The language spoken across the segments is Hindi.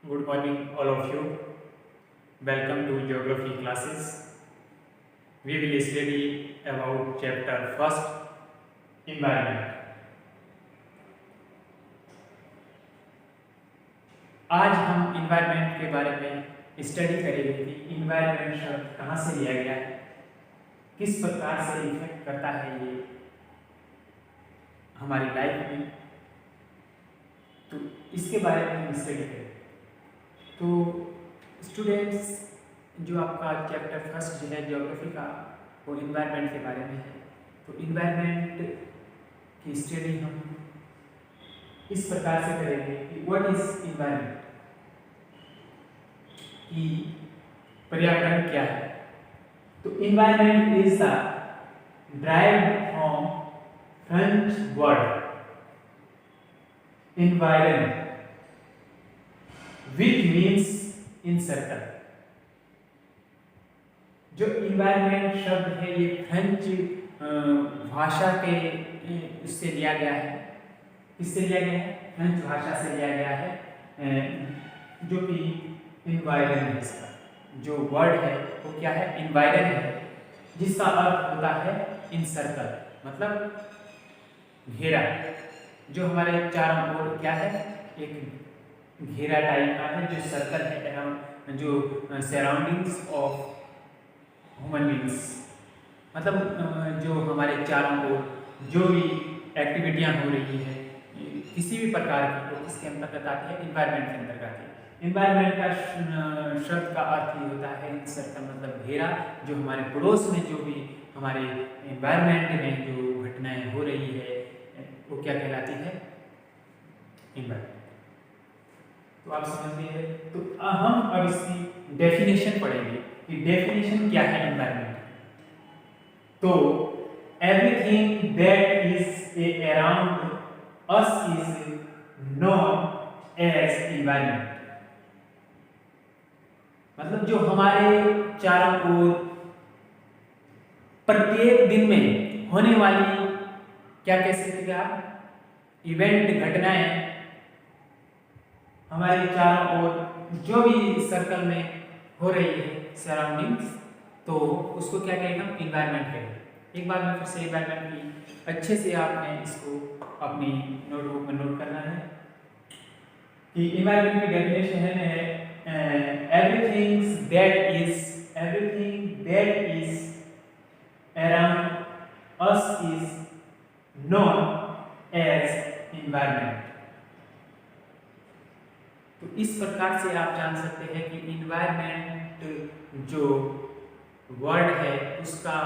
Good morning, all of you. Welcome to Geography classes. We will study about chapter first, environment. आज हम environment के बारे में स्टडी करेंगे कि environment शब्द कहाँ से लिया गया है, किस प्रकार से इफेक्ट करता है ये हमारी लाइफ में, तो इसके बारे में हम स्टडी करेंगे। तो स्टूडेंट्स, जो आपका चैप्टर फर्स्ट जो है ज्योग्राफी का, वो इन्वायरमेंट के बारे में है। तो इन्वायरमेंट की स्टडी हम इस प्रकार से करेंगे कि व्हाट इज इन्वायरमेंट, कि पर्यावरण क्या है। तो environment is the derived from French word environ, which means in circle। जो इन्वायरमेंट शब्द है ये फ्रेंच भाषा के उससे लिया गया है। किससे लिया गया है? फ्रेंच भाषा से लिया गया है, जो कि इन्वायरन है। इसका जो वर्ड है वो क्या है? इन्वायरन है, जिसका अर्थ होता है इन सर्कल, मतलब घेरा। जो हमारे चारों ओर क्या है? एक घेरा टाइप का है, जो सर्कल है अराउंड, जो सराउंडिंग्स ऑफ ह्यूमन बींग्स, मतलब जो हमारे चारों ओर जो भी एक्टिविटियां हो रही है किसी भी प्रकार की, तो इसके अंतर्गत आती है, इन्वायरमेंट के अंतर्गत आती है। इन्वायरमेंट का शब्द का अर्थ ही होता है सर्कल, मतलब घेरा। जो हमारे पड़ोस में जो भी हमारे इन्वायरमेंट में जो घटनाएं हो रही है वो क्या कहलाती है? इन्वायरमेंट। तो आप समझते हैं। तो हम अब इसकी डेफिनेशन पढ़ेंगे कि डेफिनेशन क्या है इन्वायरमेंट। तो everything that is around us is known as environment. मतलब जो हमारे चारों ओर प्रत्येक दिन में होने वाली, क्या कह सकते हैं आप, इवेंट, घटनाएं, हमारे चारों ओर जो भी सर्कल में हो रही है सराउंडिंग्स, तो उसको क्या कहेंगे हम? इन्वायरमेंट कहेंगे। एक बार में फिर से इन्वायरमेंट की अच्छे से आपने इसको अपनी नोटबुक में नोट करना है कि इन्वायरमेंट की डेफिनेशन है everything that is around us is known as environment। तो इस प्रकार से आप जान सकते हैं कि environment जो वर्ड है उसका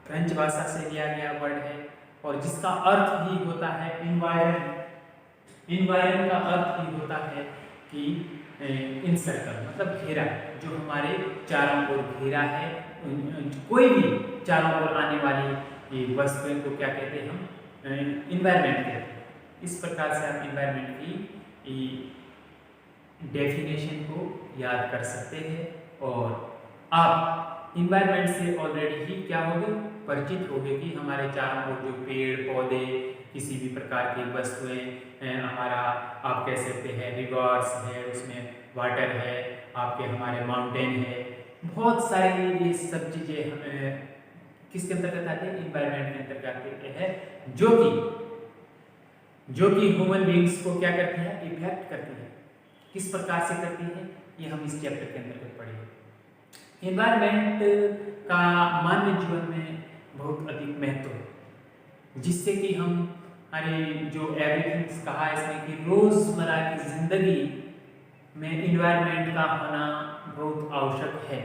फ्रेंच भाषा से लिया गया वर्ड है, और जिसका अर्थ ही होता है इन्वायरन। इन्वायरन का अर्थ ही होता है कि इन सर्कल, मतलब घेरा। जो हमारे चारों ओर घेरा है, कोई भी चारों ओर आने वाली ये वस्तुएं को क्या कहते हैं? हम इन्वायरमेंट कहते हैं। इस प्रकार से आप इन्वायरमेंट की डेफिनेशन को याद कर सकते हैं, और आप इन्वायरमेंट से ऑलरेडी ही क्या होगे? परिचित होगे कि हमारे चारों ओर जो पेड़ पौधे, किसी भी प्रकार की वस्तुएं, हमारा आप कह सकते हैं रिवर्स है, उसमें वाटर है, आपके हमारे माउंटेन है, बहुत सारी ये सब चीज़ें किसके अंतर्गत आती है? इन्वायरमेंट के अंतर्गत है, जो कि ह्यूमन बींग्स को क्या करती है? इफेक्ट करती है। किस प्रकार से करती है ये हम इस चैप्टर के अंतर्गत पढ़ेंगे। इन्वायरमेंट का मानव जीवन में बहुत अधिक महत्व है, जिससे कि हम हमारे जो एवरीथिंग कहा है इसमें कि रोजमर्रा की जिंदगी में इन्वायरमेंट का होना बहुत आवश्यक है।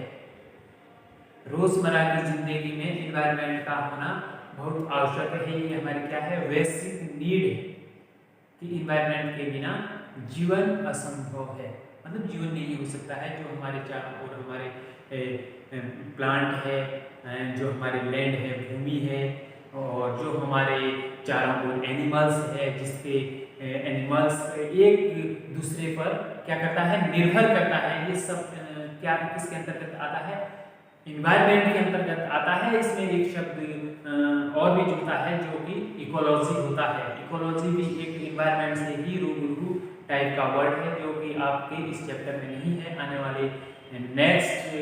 रोजमर्रा की जिंदगी में इन्वायरमेंट का होना बहुत आवश्यक है। ये हमारी क्या है? बेसिक नीड है कि इन्वायरमेंट के बिना जीवन असंभव है, मतलब जीवन नहीं हो सकता है। जो हमारे चारों ओर हमारे प्लांट है, जो हमारे लैंड है, भूमि है, और जो हमारे चारों ओर एनिमल्स है, जिसके एनिमल्स एक दूसरे पर क्या करता है? निर्भर करता है। ये सब क्या किसके अंतर्गत आता है? इन्वायरमेंट के अंतर्गत आता है। इसमें एक शब्द और भी जुड़ता है जो कि इकोलॉजी होता है। इकोलॉजी भी एक इन्वायरमेंट से ही रूबरू टाइप का वर्ड है जो कि आपके इस चैप्टर में नहीं है। आने वाले नेक्स्ट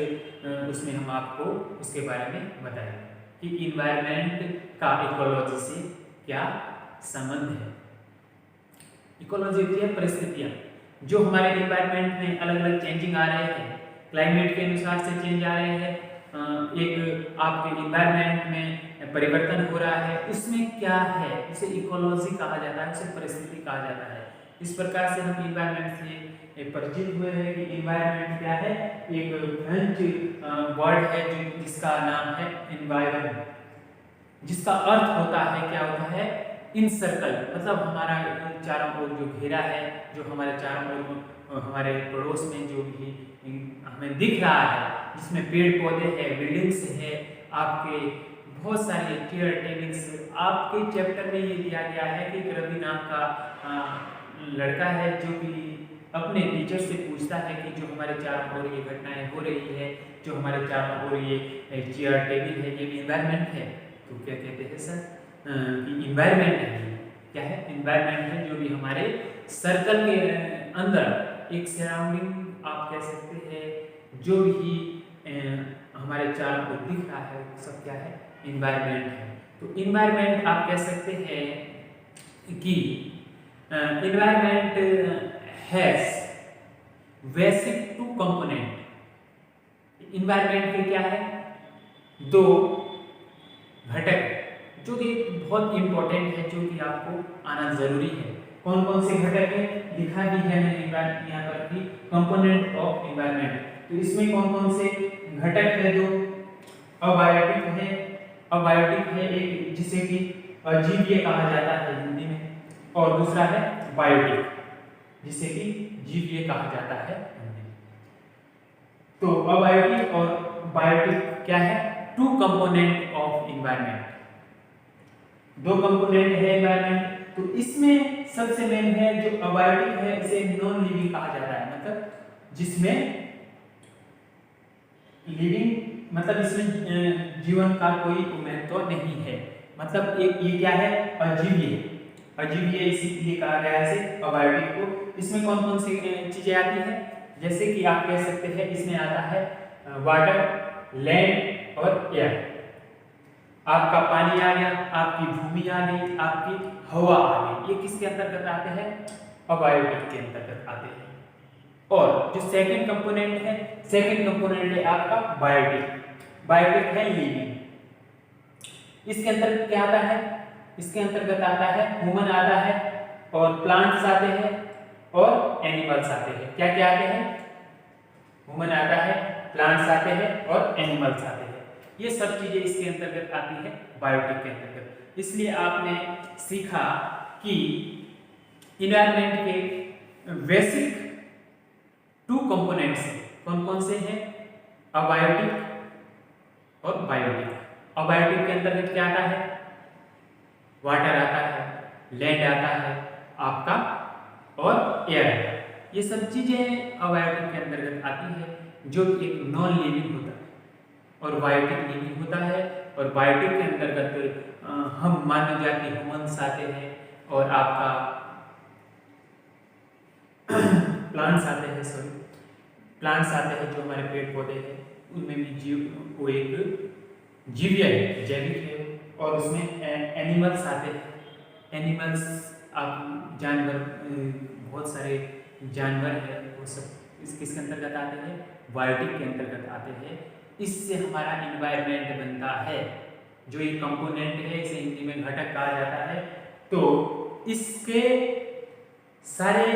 उसमें हम आपको उसके बारे में बताएंगे कि इन्वायरमेंट का इकोलॉजी से क्या संबंध है। इकोलॉजी होती है परिस्थितियाँ, जो हमारे इन्वायरमेंट में अलग अलग चेंजिंग आ रहे हैं, क्लाइमेट के अनुसार से चेंज आ रहे हैं, एक आपके इन्वायरमेंट में परिवर्तन हो रहा है, उसमें क्या है, उसे इकोलॉजी कहा जाता है, उसे परिस्थिति कहा जाता है। इस प्रकार से हम इन्वायरमेंट से परिचित हुए हैं कि इन्वायरमेंट क्या है। एक फ्रेंच वर्ड है जिसका नाम है एनवायरन, जिसका अर्थ होता है, क्या होता है, इन सर्कल, मतलब हमारा चारों ओर जो घेरा है, जो हमारे चारों ओर हमारे पड़ोस में जो भी हमें दिख रहा है, जिसमें पेड़ पौधे हैं, बिल्डिंग्स है, आपके बहुत सारे केयर टेकिंग्स। आपके चैप्टर में ये दिया गया है कि रवि नाम का लड़का है जो कि अपने टीचर से पूछता है कि जो हमारे चारों ओर ये घटनाएं हो रही है, जो हमारे चारों ओर ये चेयर टेबल है, ये इन्वायरमेंट है। तो क्या कहते हैं सर कि इन्वायरमेंट है। क्या है? इन्वायरमेंट है जो भी हमारे सर्कल के अंदर एक सराउंडिंग आप कह सकते हैं, जो भी हमारे चारों ओर दिख रहा है सब क्या है, इन्वायरमेंट है। तो इन्वायरमेंट आप कह सकते हैं कि environment has basic two component. Environment के क्या है, दो घटक जो कि बहुत इंपॉर्टेंट है, जो कि आपको आना जरूरी है। कौन कौन से घटक है लिखा भी है मैंने यहाँ पर कि कंपोनेंट ऑफ इन्वायरमेंट। तो इसमें कौन कौन से घटक है? जो अबायोटिक है, अबायोटिक है एक जिसे कि अजीवीय कहा जाता है हिंदी में, और दूसरा है बायोटिक जिसे कि जीवीय कहा जाता है। तो अबायोटिक और बायोटिक क्या है? टू कंपोनेंट ऑफ इन्वायरमेंट, दो कंपोनेंट है इन्वायरमेंट। तो इसमें सबसे मेन है जो अबायोटिक है, इसे नॉन लिविंग कहा जाता है, मतलब जिसमें लिविंग मतलब इसमें जीवन का कोई महत्व नहीं है। मतलब एक ये क्या है, अजीवीय, अजीवीय इसीलिए कहा गया है इसे अबायोटिक को। इसमें कौन कौन सी चीजें आती है? जैसे कि आप कह सकते हैं इसमें आता है वाटर, लैंड और एयर। आपका पानी आ गया, आपकी भूमि आ गई, आपकी हवा आ गई, ये किसके अंतर्गत आते हैं? अबायोटिक के अंतर्गत आते हैं। और जो सेकंड कंपोनेंट है, सेकंड कंपोनेंट है आपका बायोटिक। बायोटिक है लिविंग। इसके अंतर्गत क्या आता है? इसके अंतर्गत आता है ह्यूमन आता है, और प्लांट्स आते हैं, और एनिमल्स आते हैं। क्या क्या आते हैं? ह्यूमन आता है, प्लांट्स आते हैं, और एनिमल्स आते हैं। ये सब चीजें इसके अंतर्गत आती है बायोटिक के अंतर्गत। इसलिए आपने सीखा कि इन्वायरमेंट के बेसिक टू कंपोनेंट्स कौन कौन से हैं? अबायोटिक और बायोटिक। अबायोटिक के अंतर्गत क्या आता है? वाटर आता है, लैंड आता है आपका, और एयर आता है। ये सब चीजें अबायोटिक के अंतर्गत आती है, जो एक नॉन लिविंग होता है, और बायोटिक लिविंग होता है। और बायोटिक के अंतर्गत हम मानव जाति ह्यूमन्स आते हैं, और आपका प्लांट्स आते हैं, सॉरी प्लांट्स आते हैं जो हमारे पेड़ पौधे हैं, उनमें भी जीव वो एक जीवीय है, जैविक है। और उसमें एनिमल्स आते हैं। एनिमल्स आप जानवर, बहुत सारे जानवर है, वो सब किसके अंतर्गत आते हैं? बायोटिक के अंतर्गत आते हैं। इससे हमारा इन्वायरमेंट बनता है, जो ये कंपोनेंट है, इसे हिंदी में घटक कहा जाता है। तो इसके सारे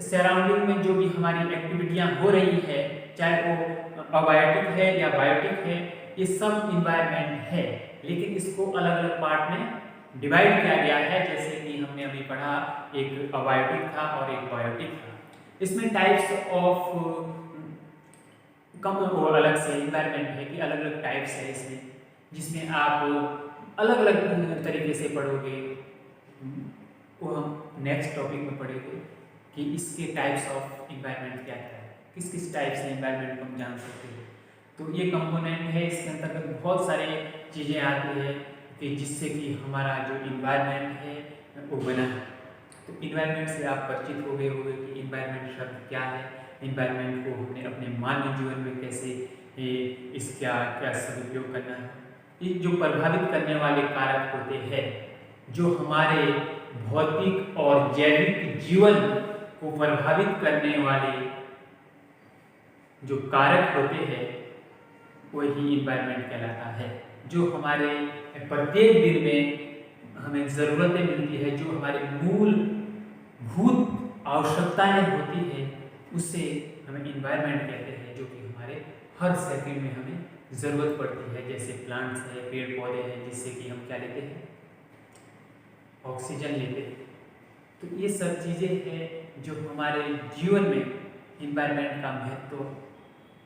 सराउंडिंग में जो भी हमारी एक्टिविटियां हो रही है, चाहे वो अबायोटिक है या बायोटिक है, ये सब इन्वायरमेंट है। लेकिन इसको अलग अलग पार्ट में डिवाइड किया गया है, जैसे कि हमने अभी पढ़ा, एक अबायोटिक था और एक बायोटिक था। इसमें टाइप्स ऑफ कम और अलग से इन्वायरमेंट है कि अलग अलग टाइप्स है इसमें, जिसमें आप अलग अलग तरीके से पढ़ोगे। वो हम नेक्स्ट टॉपिक में पढ़ेंगे कि इसके टाइप्स ऑफ इन्वायरमेंट क्या क्या है, किस किस टाइप से इन्वायरमेंट को हम जान सकते हैं। तो ये कंपोनेंट है, इसके अंतर्गत बहुत सारे चीज़ें आती है कि जिससे कि हमारा जो इन्वायरमेंट है वो बना है। तो इन्वायरमेंट से आप परिचित हो गए होंगे कि इन्वायरमेंट शब्द क्या है, इन्वायरमेंट को हमने अपने मानव जीवन में कैसे इसका क्या सदुपयोग करना है। ये जो प्रभावित करने वाले कारक होते हैं, जो हमारे भौतिक और जैविक जीवन को प्रभावित करने वाले जो कारक होते हैं, वही इन्वायरमेंट कहलाता है। जो हमारे प्रत्येक दिन में हमें ज़रूरतें मिलती है, जो हमारे मूलभूत आवश्यकताएं होती है, उससे हमें इन्वायरमेंट कहते हैं, जो कि हमारे हर सेकंड में हमें ज़रूरत पड़ती है। जैसे प्लांट्स है, पेड़ पौधे हैं, जिससे कि हम क्या लेते हैं, ऑक्सीजन लेते हैं। तो ये सब चीज़ें हैं जो हमारे जीवन में इन्वायरमेंट का महत्व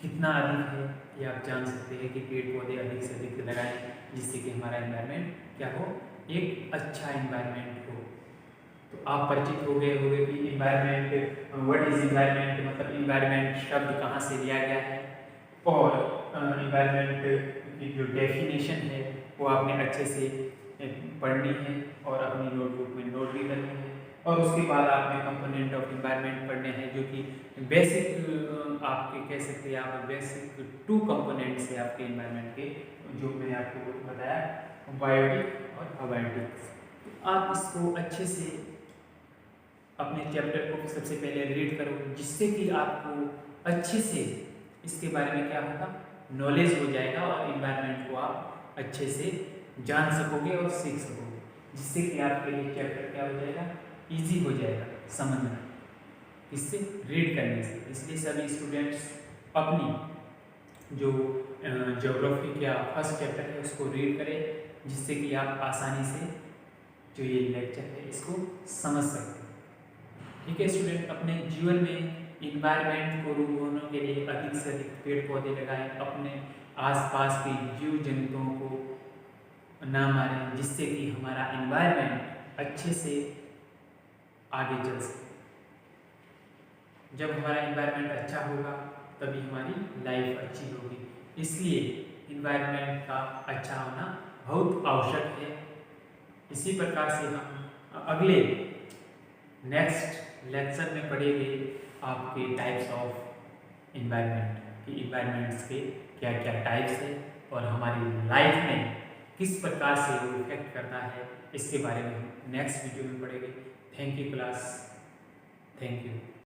कितना अधिक है, ये आप जान सकते हैं कि पेड़ पौधे अधिक से अधिक लगाएं, जिससे कि हमारा इन्वायरमेंट क्या हो, एक अच्छा इन्वायरमेंट हो। तो आप परिचित हो गए होंगे कि इन्वायरमेंट, व्हाट इज इन्वायरमेंट, मतलब इन्वायरमेंट शब्द कहाँ से लिया गया है, और इन्वायरमेंट की जो डेफिनेशन है वो आपने अच्छे से पढ़नी है और अपनी नोटबुक में नोट भी करनी है। और उसके बाद आपने कंपोनेंट ऑफ इन्वायरमेंट पढ़ने हैं, जो कि बेसिक आपके कह सकते हैं, आप बेसिक 2 कंपोनेंट्स है आपके इन्वायरमेंट के, जो मैंने आपको बताया, बायोटिक और अबायोटिक। तो आप इसको अच्छे से अपने चैप्टर को सबसे पहले रीड करो, जिससे कि आपको अच्छे से इसके बारे में क्या होगा, नॉलेज हो जाएगा और इन्वायरमेंट को आप अच्छे से जान सकोगे और सीख सकोगे, जिससे कि आपके लिए चैप्टर क्या हो जाएगा, इजी हो जाएगा समझना, इससे रीड करने से। इसलिए सभी स्टूडेंट्स अपनी जो ज्योग्राफी का फर्स्ट चैप्टर है उसको रीड करें, जिससे कि आप आसानी से जो ये लेक्चर है इसको समझ सकते हैं। ठीक है स्टूडेंट, अपने जीवन में इन्वायरमेंट को रूबोने के लिए अधिक से अधिक पेड़ पौधे लगाएं, अपने आसपास के जीव जंतुओं को ना मारें, जिससे कि हमारा इन्वायरमेंट अच्छे से आगे चल सके। जब हमारा इन्वायरमेंट अच्छा होगा तभी हमारी लाइफ अच्छी होगी, इसलिए इन्वायरमेंट का अच्छा होना बहुत आवश्यक है। इसी प्रकार से हम अगले नेक्स्ट लेक्चर में पढ़ेंगे आपके टाइप्स ऑफ इन्वायरमेंट, कि इन्वायरमेंट्स के क्या क्या टाइप्स है और हमारी लाइफ में किस प्रकार से वो इफेक्ट करता है, इसके बारे में नेक्स्ट वीडियो में पढ़ेंगे। Thank you class, thank you.